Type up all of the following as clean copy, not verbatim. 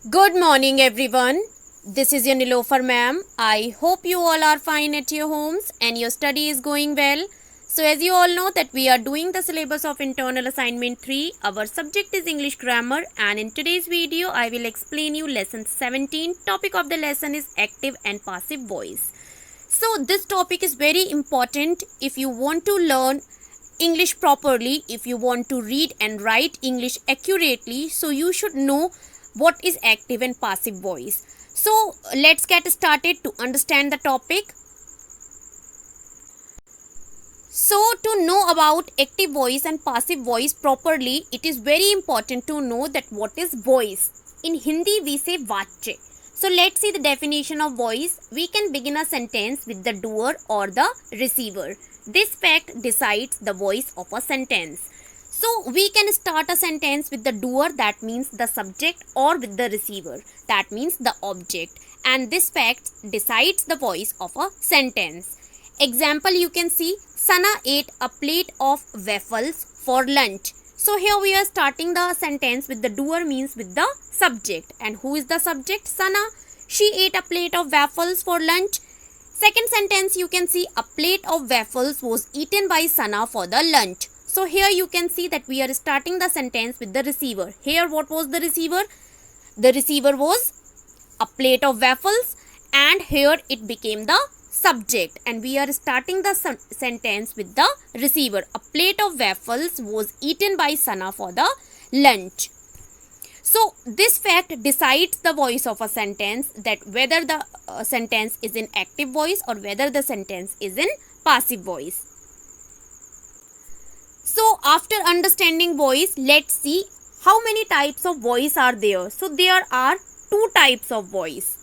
Good morning, everyone. This is your Nilofer ma'am. I hope you all are fine at your homes and your study is going well. So, as you all know that we are doing the syllabus of internal assignment 3. Our subject is English grammar, and in today's video I will explain you lesson 17. Topic of the lesson is active and passive voice. So, this topic is very important if you want to learn English properly, if you want to read and write English accurately, so you should know what is active and passive voice. So let's get started to understand the topic. So to know about active voice and passive voice properly, it is very important to know that what is voice. In Hindi we say vachya. So let's see the definition of voice. We can begin a sentence with the doer or the receiver. This fact decides the voice of a sentence. So we can start a sentence with the doer, that means the subject, or with the receiver, that means the object, and this fact decides the voice of a sentence. Example, you can see Sana ate a plate of waffles for lunch. So here we are starting the sentence with the doer, means with the subject. And who is the subject? Sana. She ate a plate of waffles for lunch. Second sentence, you can see a plate of waffles was eaten by Sana for the lunch. So here you can see that we are starting the sentence with the receiver. Here what was the receiver? The receiver was a plate of waffles, and here it became the subject, and we are starting the sentence with the receiver. A plate of waffles was eaten by Sana for the lunch. So this fact decides the voice of a sentence, that whether the sentence is in active voice or whether the sentence is in passive voice. So after understanding voice, let's see how many types of voice are there. So there are two types of voice.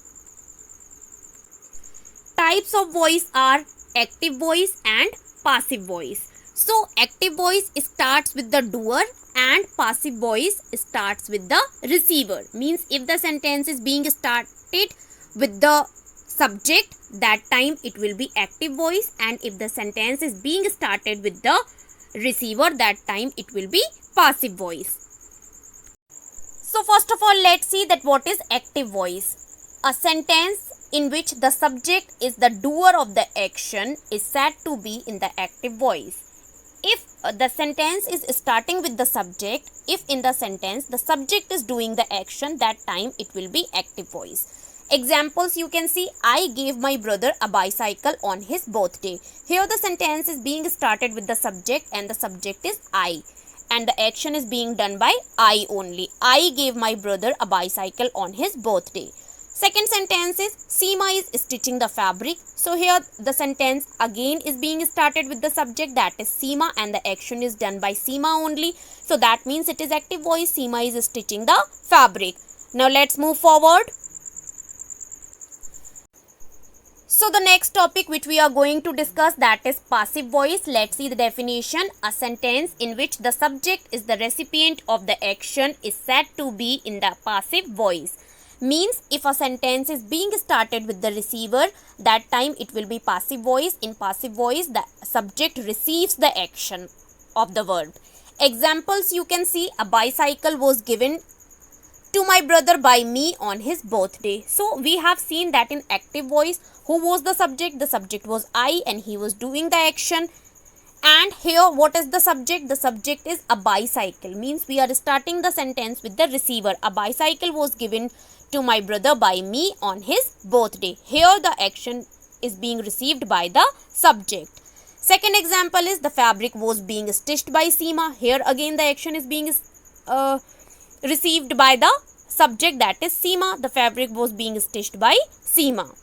Types of voice are active voice and passive voice. So active voice starts with the doer and passive voice starts with the receiver. Means if the sentence is being started with the subject, that time it will be active voice, and if the sentence is being started with the receiver, that time it will be passive voice. So first of all, let's see that what is active voice. A sentence in which the subject is the doer of the action is said to be in the active voice. If the sentence is starting with the subject, if in the sentence the subject is doing the action, that time it will be active voice. Examples, you can see I gave my brother a bicycle on his birthday. Here the sentence is being started with the subject, and the subject is I, and the action is being done by I only. I gave my brother a bicycle on his birthday. Second sentence is Seema is stitching the fabric. So here the sentence again is being started with the subject, that is Seema, and the action is done by Seema only. So that means it is active voice. Seema is stitching the fabric. Now let's move forward. So the next topic which we are going to discuss, that is passive voice. Let's see the definition. A sentence in which the subject is the recipient of the action is said to be in the passive voice. Means if a sentence is being started with the receiver, that time it will be passive voice. In passive voice, the subject receives the action of the verb. Examples, you can see a bicycle was given to my brother by me on his birthday. So we have seen that in active voice, who was the subject? The subject was I, and he was doing the action. And here what is the subject? The subject is a bicycle. Means we are starting the sentence with the receiver. A bicycle was given to my brother by me on his birthday. Here the action is being received by the subject. Second example is the fabric was being stitched by Seema. Here again the action is being received by the subject, that is Seema. The fabric was being stitched by Seema.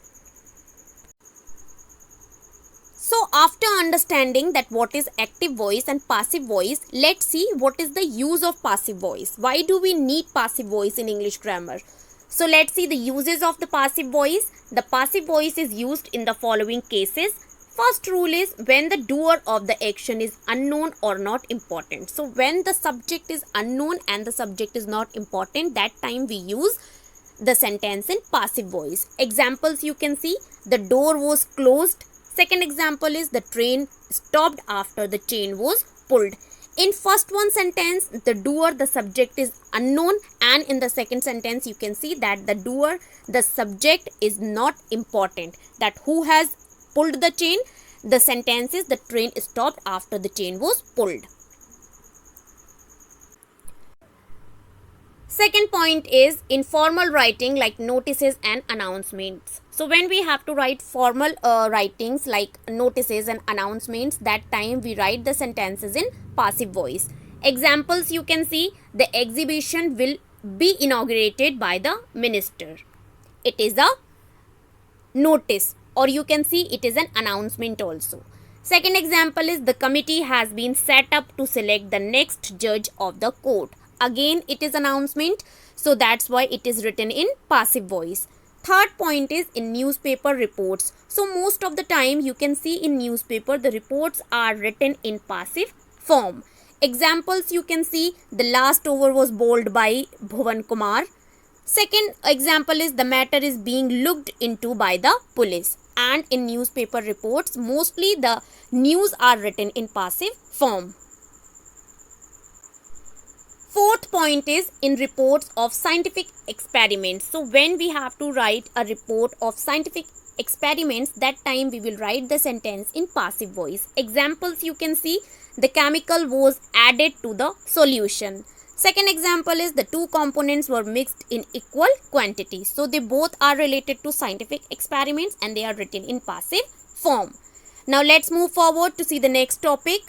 So after understanding that what is active voice and passive voice, let's see what is the use of passive voice. Why do we need passive voice in English grammar? So let's see the uses of the passive voice. The passive voice is used in the following cases. First rule is when the doer of the action is unknown or not important. So when the subject is unknown and the subject is not important, that time we use the sentence in passive voice. Examples, you can see the door was closed. Second example is the train stopped after the chain was pulled. In first one sentence, the doer, the subject is unknown, and in the second sentence, you can see that the doer, the subject is not important. That who has pulled the chain? The sentence is the train stopped after the chain was pulled. Second point is informal writing like notices and announcements. So when we have to write formal writings like notices and announcements, that time we write the sentences in passive voice. Examples you can see, the exhibition will be inaugurated by the minister. It is a notice, or you can see it is an announcement also. Second example is the committee has been set up to select the next judge of the court. Again it is announcement, so that's why it is written in passive voice. Third point is in newspaper reports. So most of the time you can see in newspaper the reports are written in passive form. Examples you can see, the last over was bowled by Bhuvan Kumar. Second example is the matter is being looked into by the police. And in newspaper reports, mostly the news are written in passive form. Fourth point is in reports of scientific experiments. So when we have to write a report of scientific experiments, that time we will write the sentence in passive voice. Examples you can see, the chemical was added to the solution. Second example is the two components were mixed in equal quantity. So they both are related to scientific experiments and they are written in passive form. Now let's move forward to see the next topic.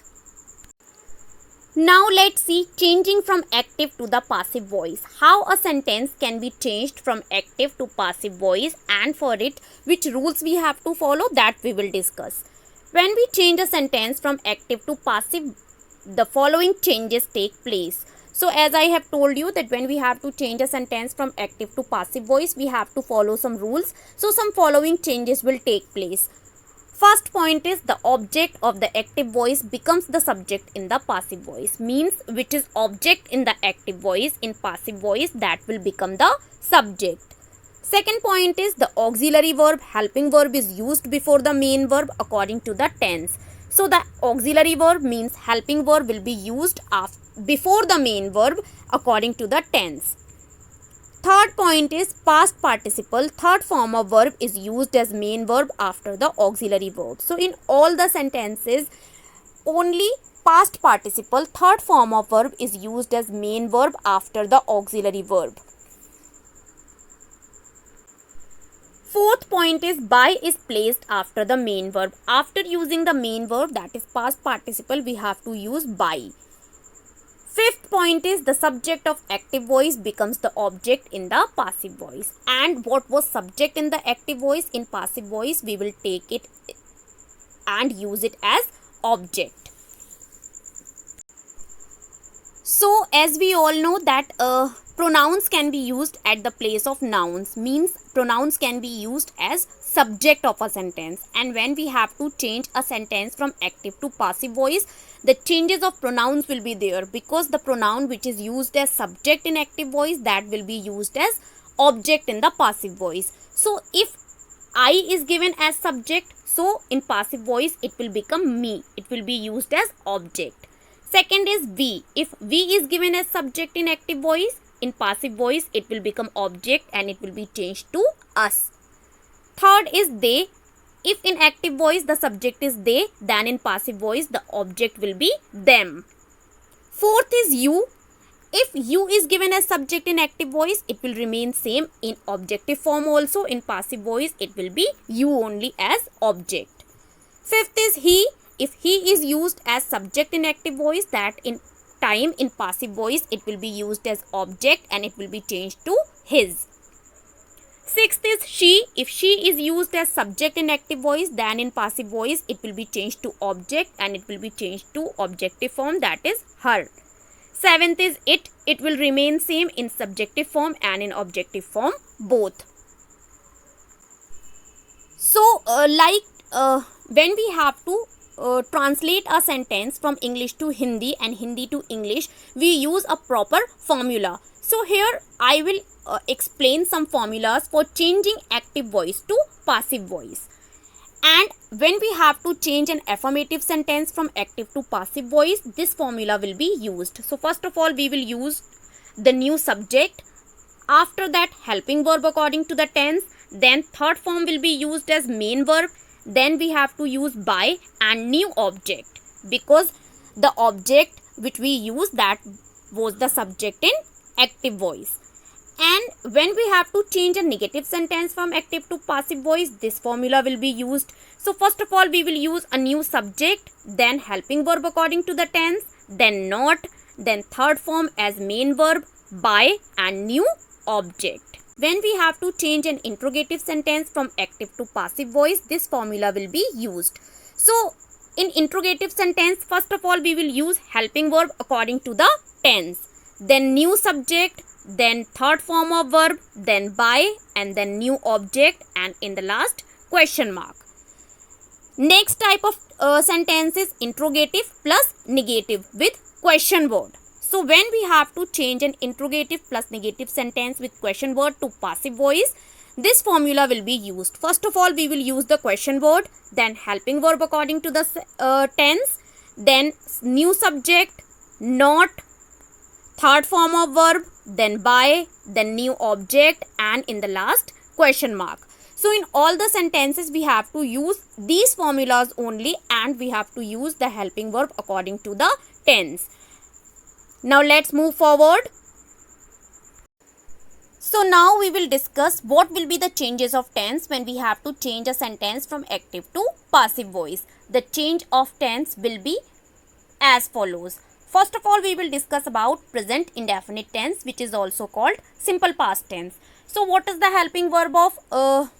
Now let's see changing from active to the passive voice. How a sentence can be changed from active to passive voice, and for it which rules we have to follow, that we will discuss. When we change a sentence from active to passive, the following changes take place. So as I have told you that when we have to change a sentence from active to passive voice, we have to follow some rules. So some following changes will take place. First point is the object of the active voice becomes the subject in the passive voice. Means which is object in the active voice, in passive voice, that will become the subject. Second point is the auxiliary verb, helping verb is used before the main verb according to the tense. So the auxiliary verb means helping verb will be used before the main verb according to the tense. Third point is past participle, third form of verb is used as main verb after the auxiliary verb. So in all the sentences, only past participle, third form of verb is used as main verb after the auxiliary verb. Fourth point is by is placed after the main verb. After using the main verb, that is past participle, we have to use by. Fifth point is the subject of active voice becomes the object in the passive voice. And what was subject in the active voice, in passive voice we will take it and use it as object. So as we all know that pronouns can be used at the place of nouns, means pronouns can be used as subject of a sentence. And when we have to change a sentence from active to passive voice, the changes of pronouns will be there, because the pronoun which is used as subject in active voice, that will be used as object in the passive voice. So if I is given as subject, so in passive voice it will become me, it will be used as object. Second is we. If we is given as subject in active voice, in passive voice it will become object and it will be changed to us. Third is they. If in active voice the subject is they, then in passive voice the object will be them. Fourth is you. If you is given as subject in active voice, it will remain same in objective form also. In passive voice it will be you only as object. Fifth is he. If he is used as subject in active voice, that in time in passive voice it will be used as object and it will be changed to his. Sixth is she. If she is used as subject in active voice, then in passive voice it will be changed to object and it will be changed to objective form, that is her. Seventh is it. It will remain same in subjective form and in objective form both. So when we have to translate a sentence from English to Hindi and Hindi to English, we use a proper formula. So here I will explain some formulas for changing active voice to passive voice. And when we have to change an affirmative sentence from active to passive voice, this formula will be used. So first of all, we will use the new subject. After that, helping verb according to the tense. Then third form will be used as main verb. Then we have to use by and new object, because the object which we use, that was the subject in active voice. And when we have to change a negative sentence from active to passive voice, this formula will be used. So first of all, we will use a new subject, then helping verb according to the tense, then not, then third form as main verb, by and new object. When we have to change an interrogative sentence from active to passive voice, this formula will be used. So in interrogative sentence, first of all, we will use helping verb according to the tense, then new subject, then third form of verb, then by, and then new object, and in the last question mark. Next type of sentence is interrogative plus negative with question word. So when we have to change an interrogative plus negative sentence with question word to passive voice, this formula will be used. First of all, we will use the question word, then helping verb according to the tense, then new subject, not, third form of verb, then by, then new object, and in the last question mark. So in all the sentences, we have to use these formulas only, and we have to use the helping verb according to the tense. Now let's move forward. So now we will discuss what will be the changes of tense when we have to change a sentence from active to passive voice. The change of tense will be as follows. First of all, we will discuss about present indefinite tense, which is also called simple past tense. So what is the helping verb of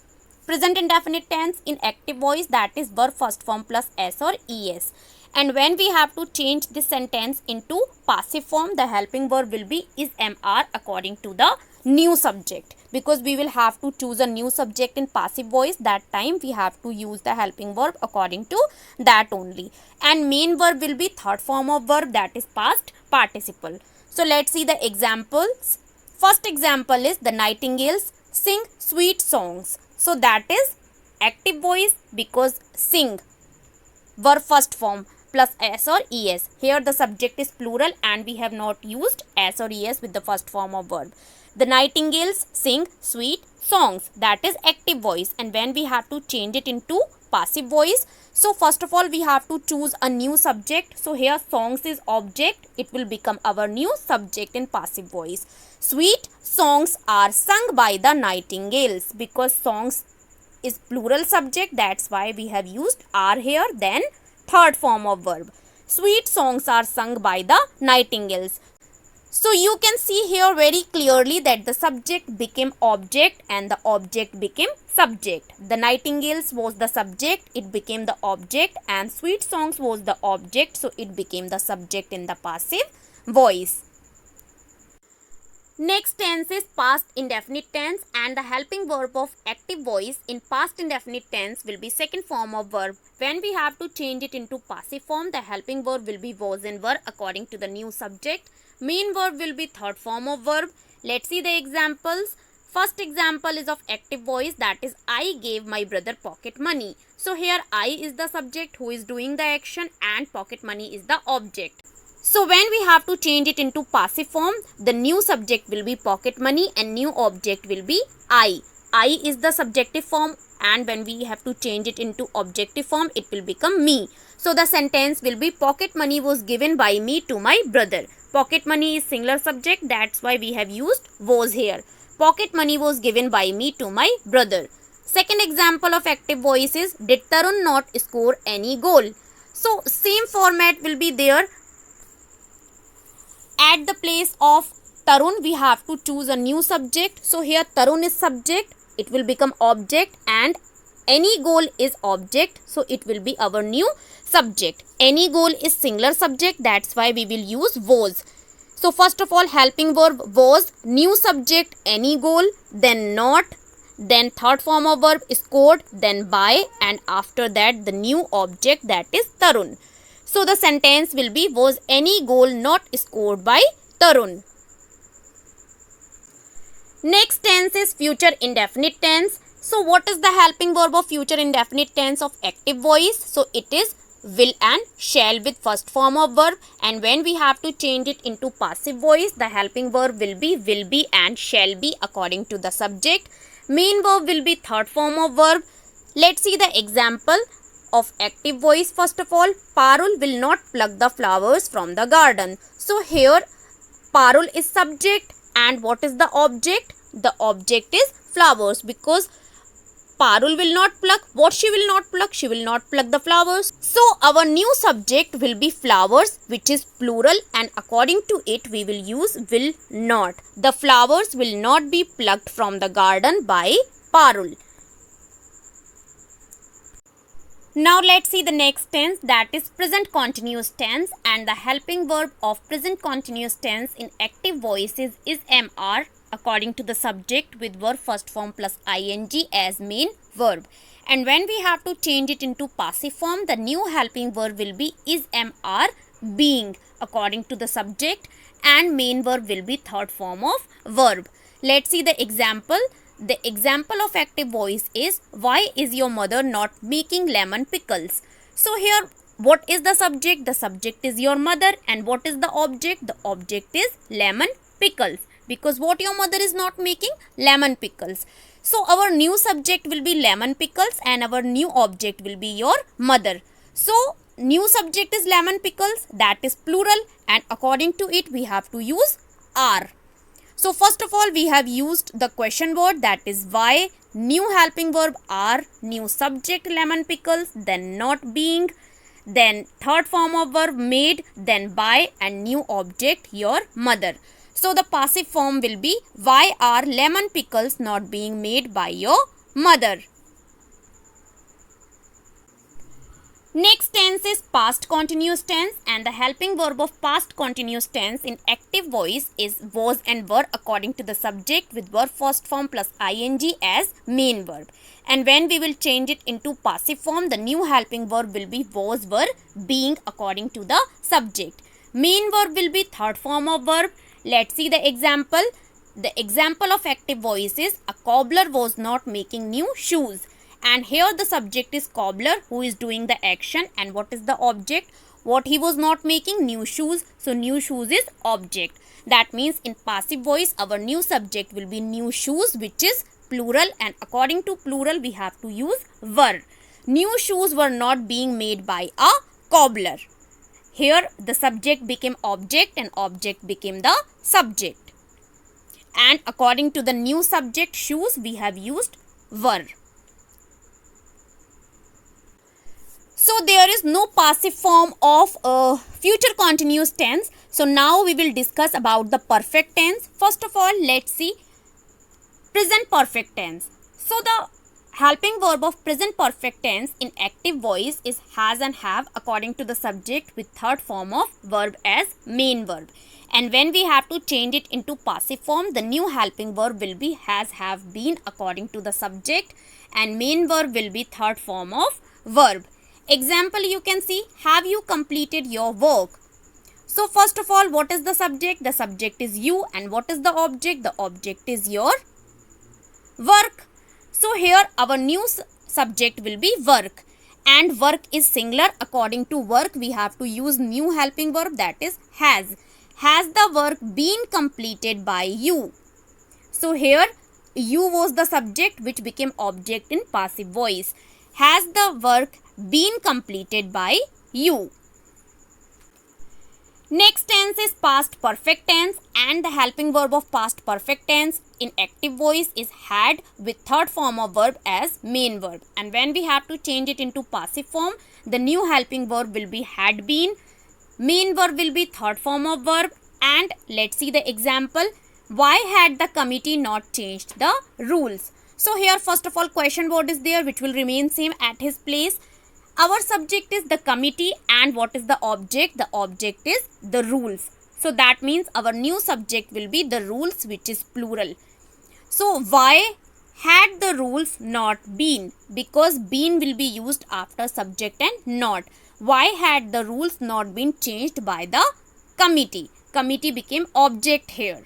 present indefinite tense in active voice? That is verb first form plus s or es. And when we have to change this sentence into passive form, the helping verb will be is mr according to the new subject, because we will have to choose a new subject in passive voice. That time we have to use the helping verb according to that only. And main verb will be third form of verb, that is past participle. So let's see the examples. First example is the nightingales sing sweet songs. So that is active voice, because sing, verb first form plus s or es. Here the subject is plural and we have not used s or es with the first form of verb. The nightingales sing sweet songs, that is active voice. And when we have to change it into passive voice, so first of all, we have to choose a new subject. So here songs is object, it will become our new subject in passive voice. Sweet songs are sung by the nightingales, because songs is plural subject, that's why we have used are here. Then third form of verb, sweet songs are sung by the nightingales. So you can see here very clearly that the subject became object and the object became subject. The nightingales was the subject, it became the object, and sweet songs was the object, so it became the subject in the passive voice. Next tense is past indefinite tense, and the helping verb of active voice in past indefinite tense will be second form of verb. When we have to change it into passive form, the helping verb will be was and were according to the new subject. Main verb will be third form of verb. Let's see the examples. First example is of active voice, that is I gave my brother pocket money. So here I is the subject who is doing the action and pocket money is the object. So when we have to change it into passive form, the new subject will be pocket money and new object will be I. I is the subjective form, and when we have to change it into objective form, it will become me. So the sentence will be pocket money was given by me to my brother. Pocket money is singular subject, that's why we have used was here. Pocket money was given by me to my brother. Second example of active voice is did Tarun not score any goal? So same format will be there. At the place of Tarun, we have to choose a new subject. So here Tarun is subject, it will become object, and any goal is object, so it will be our new subject. Any goal is singular subject, that's why we will use was. So first of all, helping verb was, new subject any goal, then not, then third form of verb scored, then by, and after that the new object, that is Tarun. So the sentence will be was any goal not scored by Tarun. Next tense is future indefinite tense. So what is the helping verb of future indefinite tense of active voice? So it is will and shall with first form of verb, and when we have to change it into passive voice, the helping verb will be and shall be according to the subject. Main verb will be third form of verb. Let's see the example of active voice. First of all, Parul will not pluck the flowers from the garden. So here Parul is subject, and what is the object? The object is flowers, because Parul will not pluck. What she will not pluck? She will not pluck the flowers. So our new subject will be flowers, which is plural, and according to it we will use will not. The flowers will not be plucked from the garden by Parul. Now let's see the next tense, that is present continuous tense, and the helping verb of present continuous tense in active voices is MR according to the subject with verb first form plus ing as main verb. And when we have to change it into passive form, the new helping verb will be is MR being according to the subject, and main verb will be third form of verb. Let's see the example. The example of active voice is, why is your mother not making lemon pickles? So here what is the subject? The subject is your mother, and what is the object? The object is lemon pickles, because what your mother is not making? Lemon pickles. So our new subject will be lemon pickles, and our new object will be your mother. So new subject is lemon pickles, that is plural, and according to it we have to use are. So first of all we have used the question word, that is why, new helping verb are, new subject lemon pickles, then not being, then third form of verb made, then by, and new object your mother. So the passive form will be, why are lemon pickles not being made by your mother? Next tense is past continuous tense, and the helping verb of past continuous tense in active voice is was and were according to the subject with verb first form plus ing as main verb. And when we will change it into passive form, the new helping verb will be was, were, being according to the subject. Main verb will be third form of verb. Let's see the example. The example of active voice is, a cobbler was not making new shoes. And here the subject is cobbler who is doing the action, and what is the object? What he was not making? New shoes. So new shoes is object. That means in passive voice our new subject will be new shoes, which is plural, and according to plural we have to use were. New shoes were not being made by a cobbler. Here the subject became object and object became the subject. And according to the new subject shoes we have used were. So there is no passive form of future continuous tense. So now we will discuss about the perfect tense. First of all, let's see present perfect tense. So the helping verb of present perfect tense in active voice is has and have according to the subject with third form of verb as main verb. And when we have to change it into passive form, the new helping verb will be has, have, been according to the subject, and main verb will be third form of verb. Example you can see, have you completed your work? So first of all, what is the subject? The subject is you, and what is the object? The object is your work. So here our new subject will be work, and work is singular. According to work we have to use new helping verb, that is has. Has the work been completed by you? So here you was the subject which became object in passive voice. Has the work been completed by you? Next tense is past perfect tense, and the helping verb of past perfect tense in active voice is had with third form of verb as main verb. And when we have to change it into passive form, the new helping verb will be had been, main verb will be third form of verb. And let's see the example. Why had the committee not changed the rules? So here first of all question word is there which will remain same at his place. Our subject is the committee, and what is the object? The object is the rules. So that means our new subject will be the rules, which is plural. So why had the rules not been? Because been will be used after subject and not. Why had the rules not been changed by the committee? Committee became object here.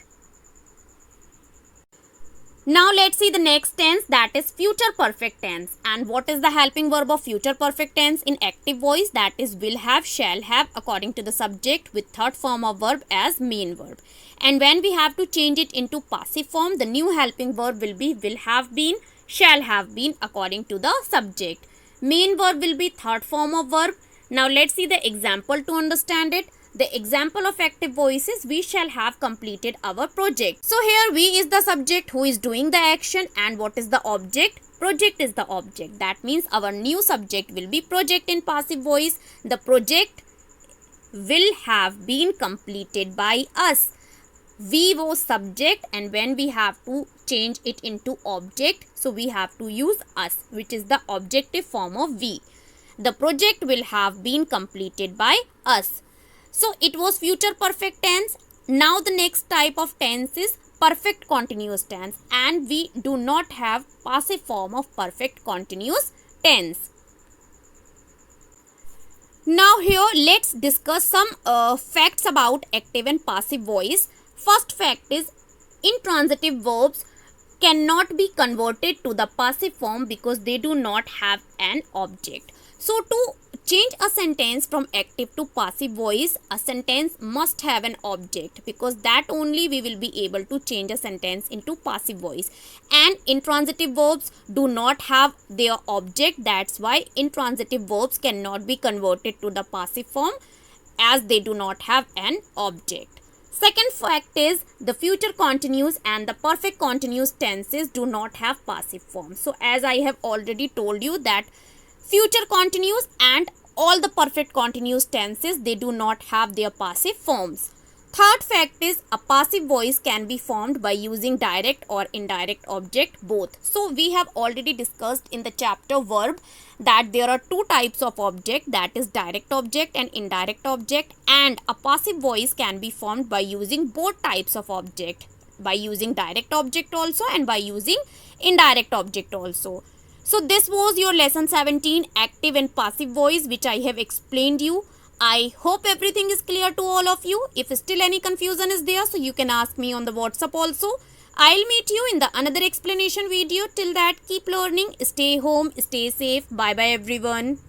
Now let's see the next tense, that is future perfect tense. And what is the helping verb of future perfect tense in active voice? That is will have, shall have according to the subject with third form of verb as main verb. And when we have to change it into passive form, the new helping verb will be will have been, shall have been according to the subject. Main verb will be third form of verb. Now let's see the example to understand it. The example of active voice is we shall have completed our project. So here we is the subject who is doing the action, and what is the object? Project is the object. That means our new subject will be project in passive voice. The project will have been completed by us. We was subject, and when we have to change it into object, so we have to use us, which is the objective form of we. The project will have been completed by us. So it was future perfect tense. Now the next type of tense is perfect continuous tense, and we do not have passive form of perfect continuous tense. Now here let's discuss some facts about active and passive voice. First fact is intransitive verbs cannot be converted to the passive form because they do not have an object. So to change a sentence from active to passive voice, a sentence must have an object, because that only we will be able to change a sentence into passive voice. And intransitive verbs do not have their object. That's why intransitive verbs cannot be converted to the passive form, as they do not have an object. Second fact is the future continuous and the perfect continuous tenses do not have passive form. So as I have already told you that future continuous and all the perfect continuous tenses, they do not have their passive forms. Third fact is a passive voice can be formed by using direct or indirect object both. So we have already discussed in the chapter verb that there are two types of object, that is direct object and indirect object, and a passive voice can be formed by using both types of object, by using direct object also and by using indirect object also. So this was your lesson 17, active and passive voice, which I have explained you. I hope everything is clear to all of you. If still any confusion is there, so you can ask me on the WhatsApp also. I'll meet you in the another explanation video. Till that, keep learning, stay home, stay safe. Bye bye everyone.